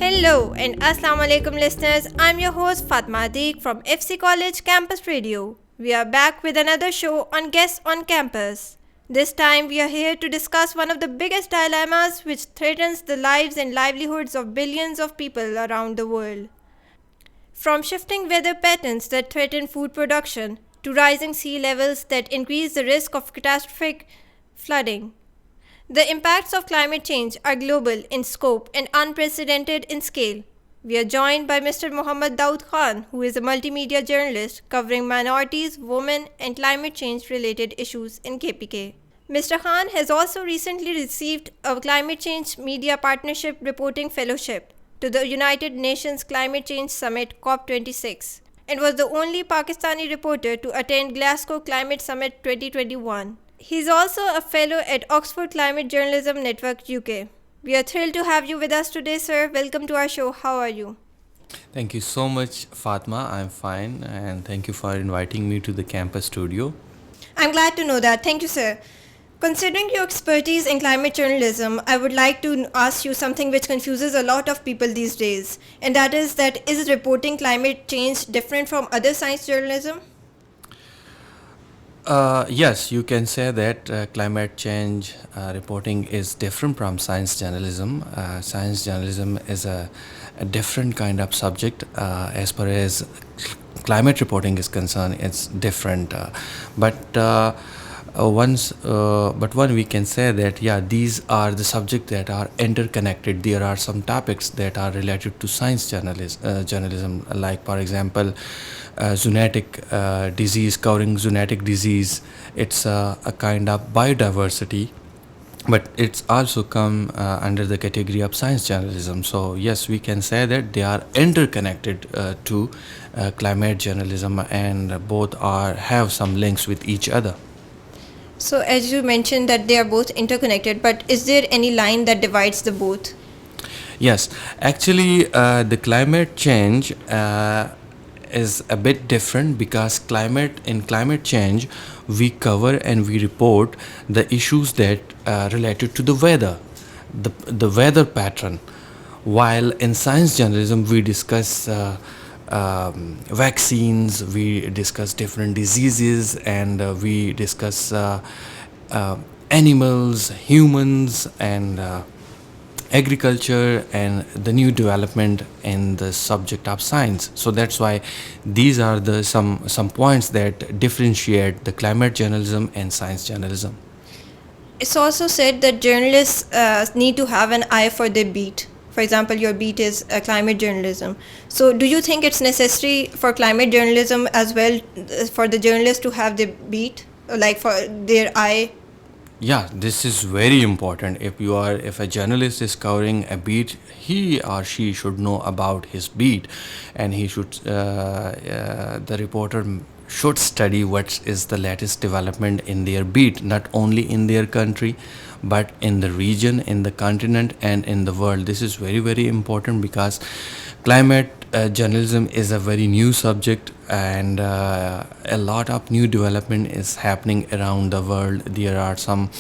Hello and Assalamu alaikum listeners. I'm your host Fatma Adeek from FC College Campus Radio. We are back with another show on Guests on Campus. This time we are here to discuss one of the biggest dilemmas which threatens the lives and livelihoods of billions of people around the world. From shifting weather patterns that threaten food production to rising sea levels that increase the risk of catastrophic flooding. The impacts of climate change are global in scope and unprecedented in scale. We are joined by Mr. Muhammad Daud Khan, who is a multimedia journalist covering minorities, women, and climate change related issues in KPK. Mr. Khan has also recently received a Climate Change Media Partnership Reporting Fellowship to the United Nations Climate Change Summit COP26 and was the only Pakistani reporter to attend Glasgow Climate Summit 2021. He is also a fellow at Oxford Climate Journalism Network UK. We are thrilled to have you with us today, sir. Welcome to our show. How are you? Thank you so much, Fatma. I'm fine, and thank you for inviting me to the campus studio. I'm glad to know that. Thank you, sir. Considering your expertise in climate journalism, I would like to ask you something which confuses a lot of people these days, and that is reporting climate change different from other science journalism? Yes, you can say that climate change reporting is different from science journalism. Science journalism is a different kind of subject. As far as climate reporting is concerned, it's different. But one we can say that these are the subjects that are interconnected. There are some topics that are related to science journalism, like for example zoonotic disease, covering zoonotic disease. It's a kind of biodiversity, but it's also come under the category of science journalism. So yes, we can say that they are interconnected to climate journalism, and both have some links with each other. So as you mentioned that they are both interconnected, but is there any line that divides the both? Yes, actually, the climate change is a bit different, because in climate change we cover and we report the issues that related to the weather, the weather pattern, while in science journalism we discuss vaccines, we discuss different diseases, and we discuss animals, humans, and agriculture, and the new development in the subject of science. So that's why these are the some points that differentiate the climate journalism and science journalism. It's also said that journalists need to have an eye for their beat. For example, your beat is climate journalism. So do you think it's necessary for climate journalism as well, for the journalists to have their beat, like for their eye? Yeah, this is very important. If a journalist is covering a beat, he or she should know about his beat, and the reporter should study what is the latest development in their beat, not only in their country, but in the region, in the continent, and in the world. This is very, very important, because climate journalism is a very new subject, and a lot of new development is happening around the world. There are some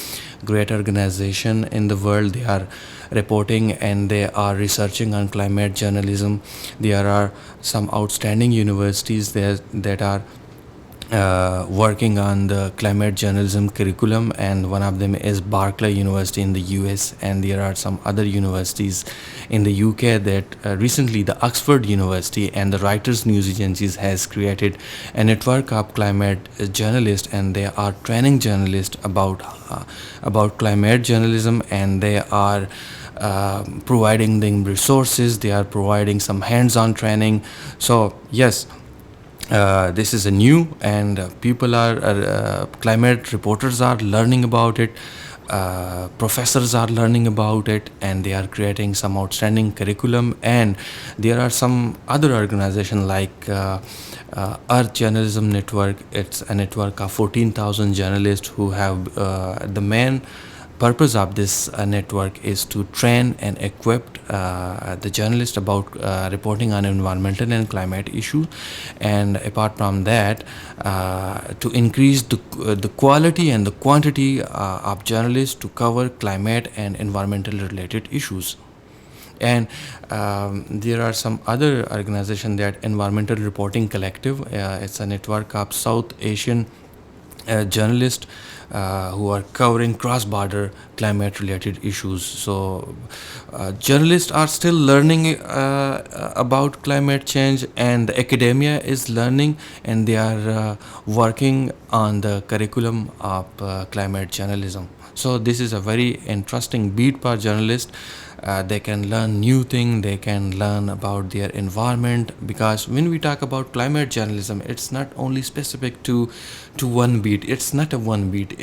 great organizations in the world. They are reporting and they are researching on climate journalism. There are some outstanding universities there that are working on the climate journalism curriculum, and one of them is Berkeley University in the US, and there are some other universities in the UK that recently the Oxford University and the Writers News Agencies has created a network of climate journalists, and they are training journalists about climate journalism, and they are providing them resources, they are providing some hands-on training. So yes, this is a new, and climate reporters are learning about it, professors are learning about it, and they are creating some outstanding curriculum. And there are some other organizations like Earth Journalism Network. It's a network of 14,000 journalists who have the main purpose of this network is to train and equip the journalists about reporting on environmental and climate issues, and apart from that, to increase the quality and the quantity of journalists to cover climate and environmental related issues. And there are some other organization, that Environmental Reporting Collective. It's a network of South Asian journalists who are covering cross-border climate-related issues. So, journalists are still learning about climate change, and the academia is learning, and they are working on the curriculum of climate journalism. So, this is a very interesting beat for journalists. They can learn new things, they can learn about their environment, because when we talk about climate journalism, it's not only specific to one beat. It's not a one beat.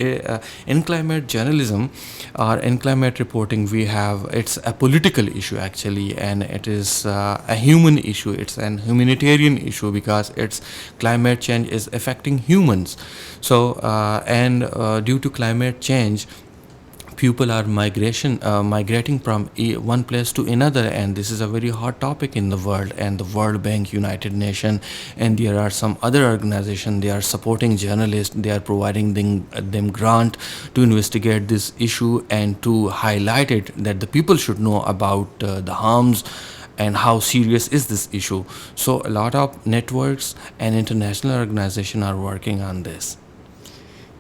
In climate journalism or in climate reporting, we have, it's a political issue actually, and it is a human issue. It's an humanitarian issue, because it's climate change is affecting humans. So and due to climate change, people are migrating from one place to another, and this is a very hot topic in the world. And the World Bank, United Nations, and there are some other organizations, they are supporting journalists, they are providing them grant to investigate this issue and to highlight it, that the people should know about the harms and how serious is this issue. So a lot of networks and international organizations are working on this.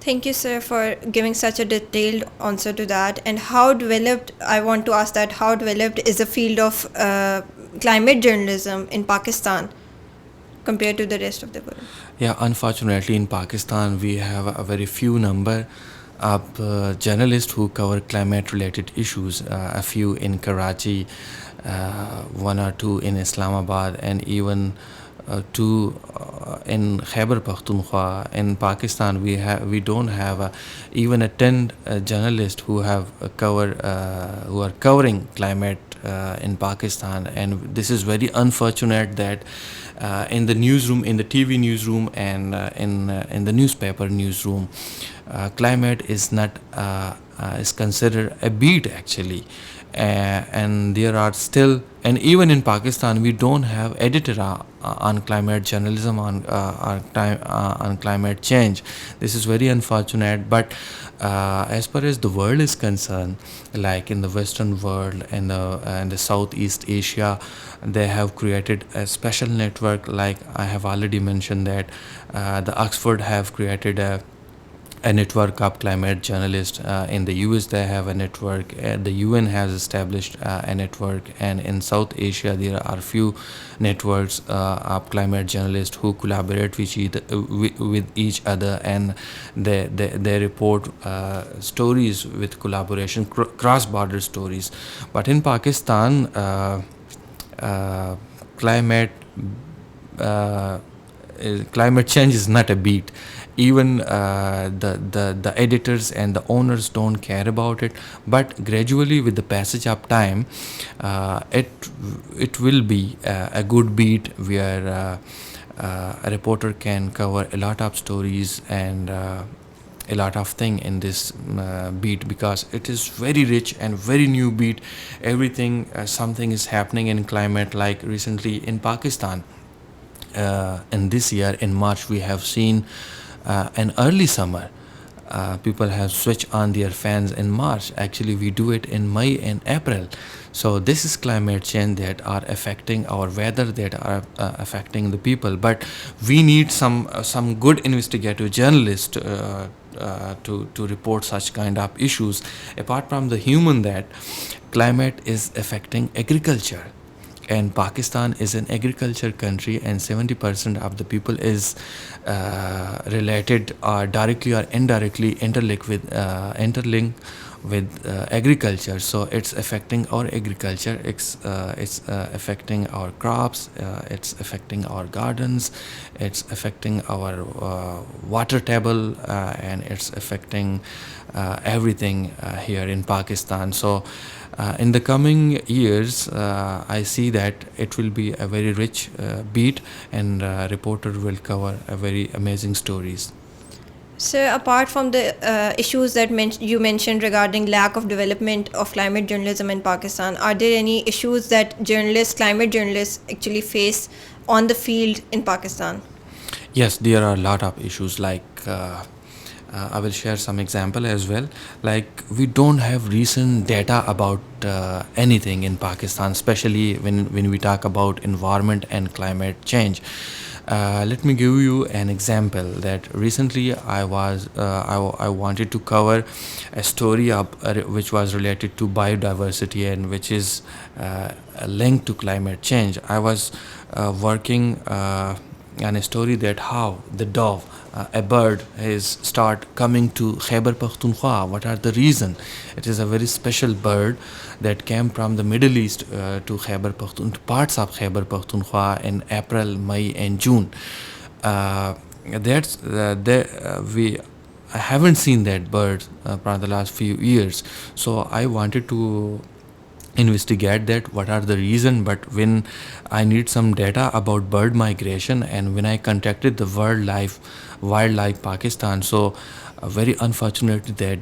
Thank you, sir, for giving such a detailed answer to that. And how developed, I want to ask that, how developed is the field of climate journalism in Pakistan compared to the rest of the world? Yeah, unfortunately, in Pakistan, we have a very few number of journalists who cover climate-related issues. A few in Karachi, one or two in Islamabad, and even two in Khyber Pakhtunkhwa. In Pakistan, we don't have even a 10 journalists who have who are covering climate in Pakistan, and this is very unfortunate that in the newsroom, in the TV newsroom, and in the newspaper newsroom, climate is not is considered a beat actually. And there are still, and even in Pakistan, we don't have editor on climate journalism, on climate change. This is very unfortunate. But as far as the world is concerned, like in the Western world and the Southeast Asia, they have created a special network. Like I have already mentioned that the Oxford have created a network of climate journalists. In the US, they have a network. The UN has established a network, and in South Asia, there are few networks of climate journalists who collaborate with each other, and they report stories with collaboration, cross-border stories. But in Pakistan, climate climate change is not a beat. Even the editors and the owners don't care about it. But gradually, with the passage of time, it will be a good beat where a reporter can cover a lot of stories and a lot of thing in this beat, because it is very rich and very new beat. Everything, something is happening in climate. Like recently in Pakistan, in this year in March, we have seen an early summer. People have switched on their fans in March. Actually, we do it in May and April. So this is climate change that are affecting our weather, that are affecting the people. But we need some good investigative journalists to report such kind of issues. Apart from the human, that climate is affecting agriculture. And Pakistan is an agriculture country, and 70% of the people is related or directly or indirectly interlinked with agriculture. So it's affecting our agriculture, it's affecting our crops, it's affecting our gardens, it's affecting our water table, and it's affecting everything here in Pakistan. So in the coming years, I see that it will be a very rich beat, and reporter will cover a very amazing stories. So apart from the issues that you mentioned regarding lack of development of climate journalism in Pakistan, are there any issues that climate journalists actually face on the field in Pakistan? Yes, there are a lot of issues, like I will share some example as well. Like, we don't have recent data about anything in Pakistan, especially when we talk about environment and climate change. Let me give you an example that recently I wanted to cover a story which was related to biodiversity and which is linked to climate change. I was working on a story that how the dove, a bird, is start coming to Khyber Pakhtunkhwa. What are the reason? It is a very special bird that came from the Middle East to Khyber Pakhtun, to parts of Khyber Pakhtunkhwa in April, May, and June. That's we I haven't seen that bird for the last few years. So I wanted to investigate that what are the reason. But when I need some data about bird migration, and when I contacted the wildlife Pakistan, so very unfortunately they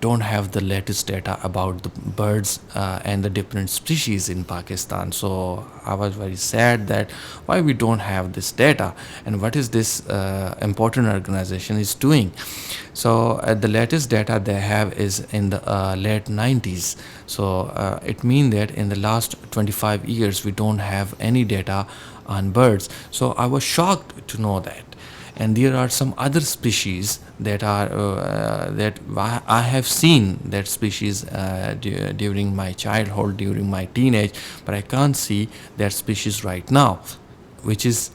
don't have the latest data about the birds and the different species in Pakistan. So I was very sad that why we don't have this data and what is this important organization is doing. So the latest data they have is in the late 90s. So it means that in the last 25 years we don't have any data on birds. So I was shocked to know that. And there are some other species that are that I have seen that species during my childhood, during my teenage, but I can't see that species right now, which is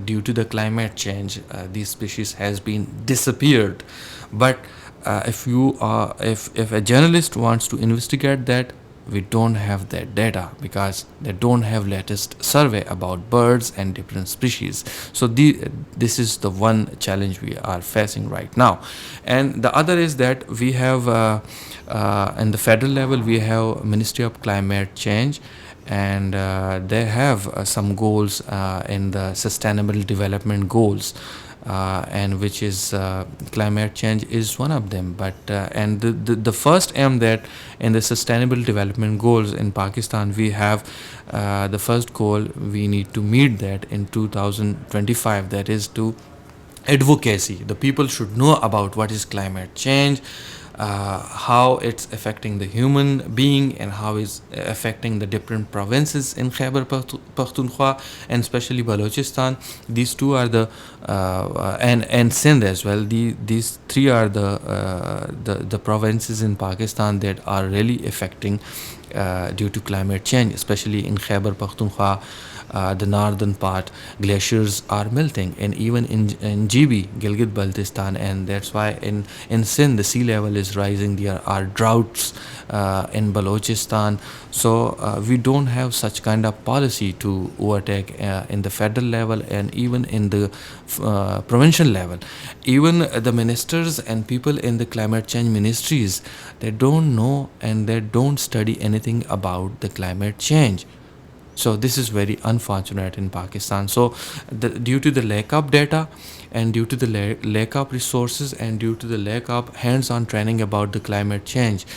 due to the climate change. These species has been disappeared. But if a journalist wants to investigate that, we don't have that data because they don't have latest survey about birds and different species. So this is the one challenge we are facing right now. And the other is that we have in the federal level we have Ministry of Climate Change, and they have some goals in the sustainable development goals, and which is climate change is one of them. But and the first aim that in the sustainable development goals in Pakistan we have the first goal we need to meet that in 2025, that is to advocacy. The people should know about what is climate change, how it's affecting the human being, and how it's affecting the different provinces in Khyber Pakhtunkhwa and especially Balochistan. These two are the and Sindh as well. These three are the provinces in Pakistan that are really affecting due to climate change, especially in Khyber Pakhtunkhwa. The northern part, glaciers are melting, and even in GB, Gilgit Baltistan, and that's why in Sindh the sea level is rising. There are droughts in Balochistan. So we don't have such kind of policy to overtake in the federal level and even in the provincial level. Even the ministers and people in the climate change ministries, they don't know and they don't study anything about the climate change. So this is very unfortunate in Pakistan. So due to the lack of data and due to the lack of resources and due to the lack of hands-on training about the climate change,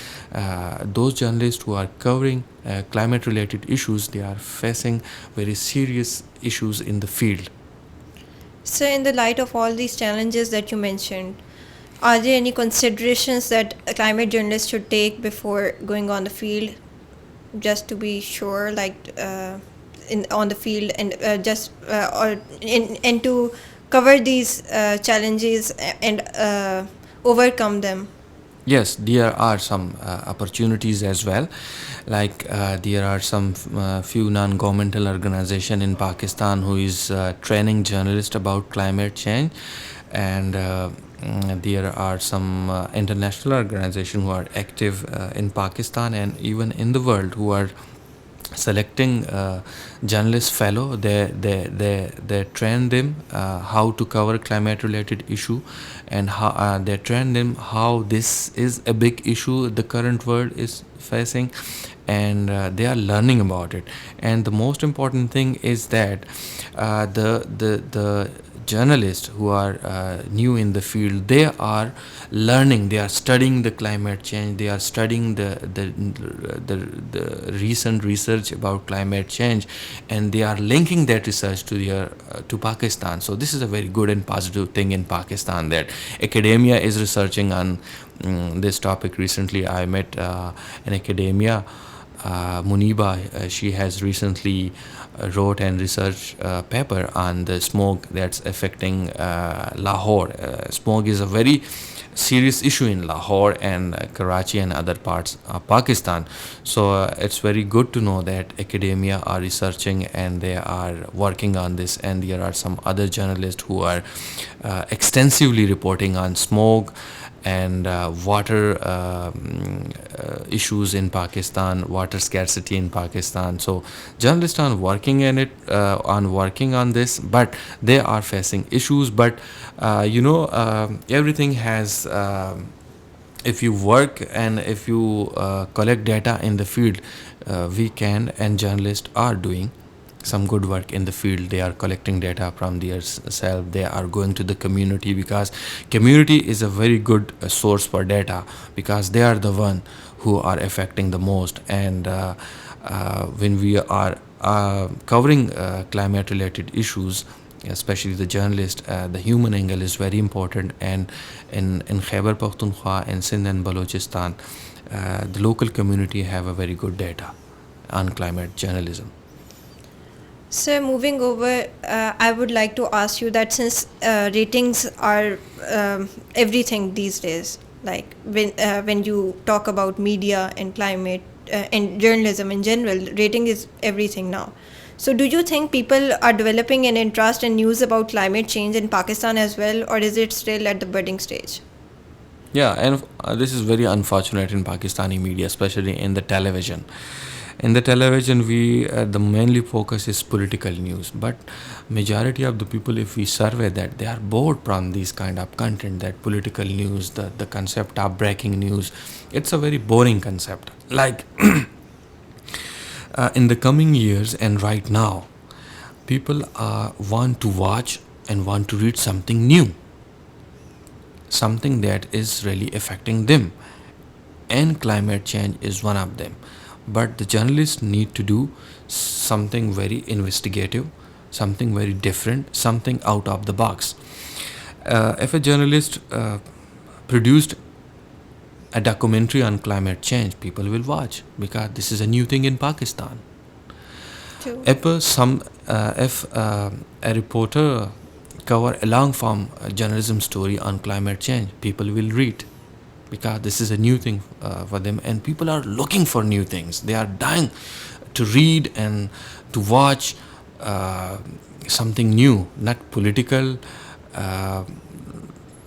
those journalists who are covering climate-related issues, they are facing very serious issues in the field. So, in the light of all these challenges that you mentioned, are there any considerations that a climate journalist should take before going on the field, just to be sure, like on the field, and and to cover these challenges and overcome them? Yes, there are some opportunities as well. Like there are some few non-governmental organization in Pakistan who is training journalists about climate change, and there are some international organization who are active in Pakistan and even in the world who are selecting journalist fellow. They train them how to cover climate related issue, and how they train them how this is a big issue the current world is facing, and they are learning about it. And the most important thing is that the journalists who are new in the field, they are learning, they are studying the climate change, they are studying the recent research about climate change, and they are linking that research to their to Pakistan. So this is a very good and positive thing in Pakistan, that academia is researching on this topic. Recently I met an academia, Muniba. She has recently wrote and research paper on the smoke that's affecting Lahore. Smoke is a very serious issue in Lahore and Karachi and other parts of Pakistan. So it's very good to know that academia are researching and they are working on this, and there are some other journalists who are extensively reporting on smoke and water issues in Pakistan, water scarcity in Pakistan. So journalists are working in it, working on this, but they are facing issues. But everything has. If you work and if you collect data in the field, we can, and journalists are doing some good work in the field. They are collecting data from their self, they are going to the community, because community is a very good source for data, because they are the one who are affecting the most. And when we are covering climate related issues, especially the journalist, the human angle is very important. And in Khyber Pakhtunkhwa and Sindh and Balochistan, the local community have a very good data on climate journalism. So moving over, I would like to ask you that since ratings are everything these days, like when you talk about media and climate and journalism in general, rating is everything now. So do you think people are developing an interest in news about climate change in Pakistan as well, or is it still at the budding stage? Yeah, and this is very unfortunate in Pakistani media, especially in the television. In the television, we the mainly focus is political news, but majority of the people, if we survey that, they are bored from these kind of content. That political news, the concept of breaking news, it's a very boring concept. Like in the coming years and right now, people want to watch and want to read something new, something that is really affecting them, and climate change is one of them. But the journalists need to do something very investigative, something very different, something out of the box. If a journalist produced a documentary on climate change, people will watch, because this is a new thing in Pakistan. True. If a reporter cover a long form journalism story on climate change, people will read, because this is a new thing for them, and people are looking for new things. They are dying to read and to watch something new, not political.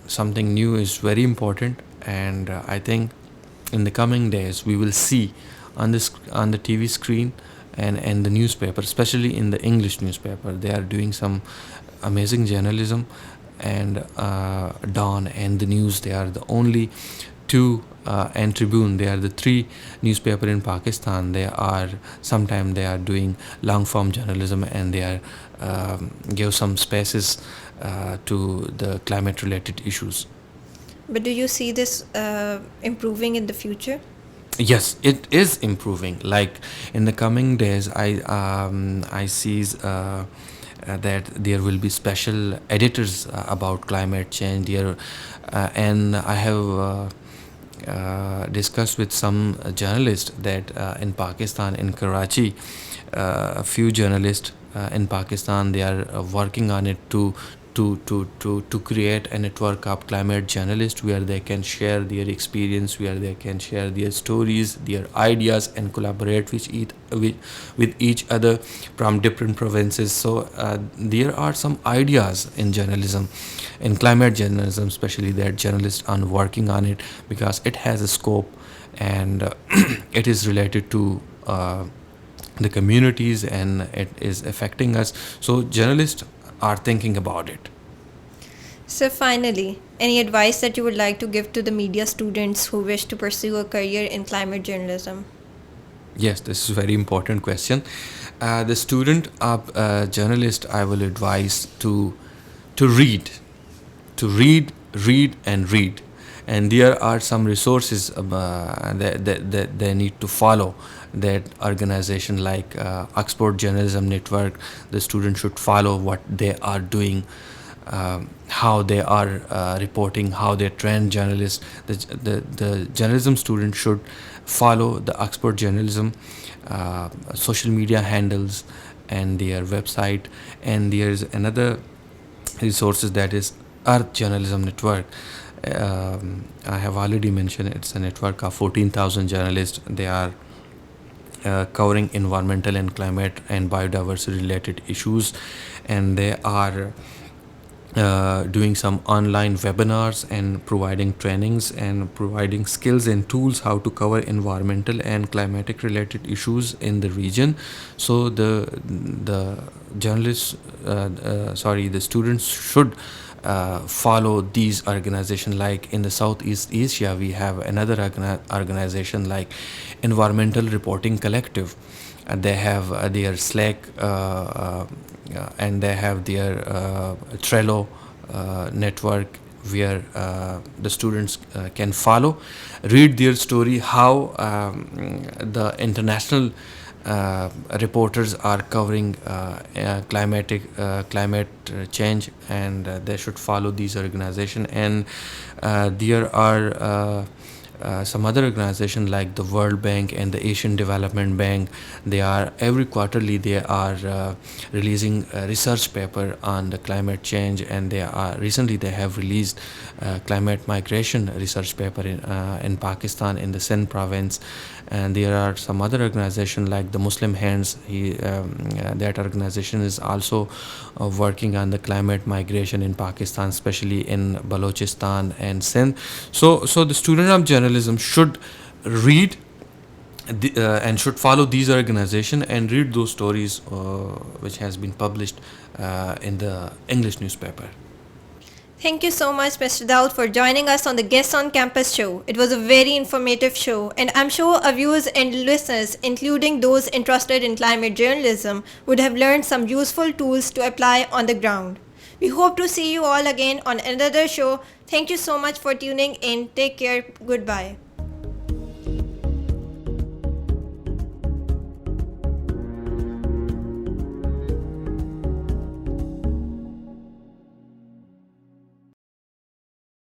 Something new is very important, and I think in the coming days we will see on the TV screen and the newspaper, especially in the English newspaper, they are doing some amazing journalism. And Dawn and the News, they are the only two, and Tribune, they are the three newspaper in Pakistan. They are sometimes they are doing long form journalism, and they are give some spaces to the climate related issues. But do you see this improving in the future? Yes, it is improving. Like in the coming days, I see that there will be special editors about climate change. And I have discussed with some journalists that in Pakistan, in Karachi, a few journalists in Pakistan, they are working on it to create a network of climate journalists, where they can share their experience, where they can share their stories, their ideas, and collaborate with each other from different provinces. So there are some ideas in journalism, in climate journalism especially, that journalists are working on it, because it has a scope, and it is related to the communities, and it is affecting us. So journalists are thinking about it. So finally, any advice that you would like to give to the media students who wish to pursue a career in climate journalism? Yes, this is a very important question. The student of journalist, I will advise to to read, read and read. And there are some resources that they need to follow. That organization like Oxford Journalism Network, the students should follow what they are doing, how they are reporting, how they train journalists. The journalism student should follow the Oxford Journalism social media handles and their website. And there's another resources that is Earth Journalism Network. I have already mentioned it's a network of 14,000 journalists. They are covering environmental and climate and biodiversity related issues, and they are doing some online webinars and providing trainings and providing skills and tools how to cover environmental and climatic related issues in the region. So the journalists the students should follow these organizations. Like in the Southeast Asia, we have another organization like Environmental Reporting Collective. They have their Slack and they have their Trello network, where the students can follow, read their story, how the international reporters are covering climate change, and they should follow these organizations. And there are some other organizations like the World Bank and the Asian Development Bank. They are every quarterly they are releasing a research paper on the climate change, and they are recently they have released climate migration research paper in Pakistan, in the Sindh province. And there are some other organizations like the Muslim Hands. That organization is also working on the climate migration in Pakistan, especially in Balochistan and Sindh. So the student of journalism should read and should follow these organizations and read those stories which has been published in the English newspaper. Thank you so much, Mr. Daud, for joining us on the Guests on Campus show. It was a very informative show, and I'm sure our viewers and listeners, including those interested in climate journalism, would have learned some useful tools to apply on the ground. We hope to see you all again on another show. Thank you so much for tuning in. Take care. Goodbye.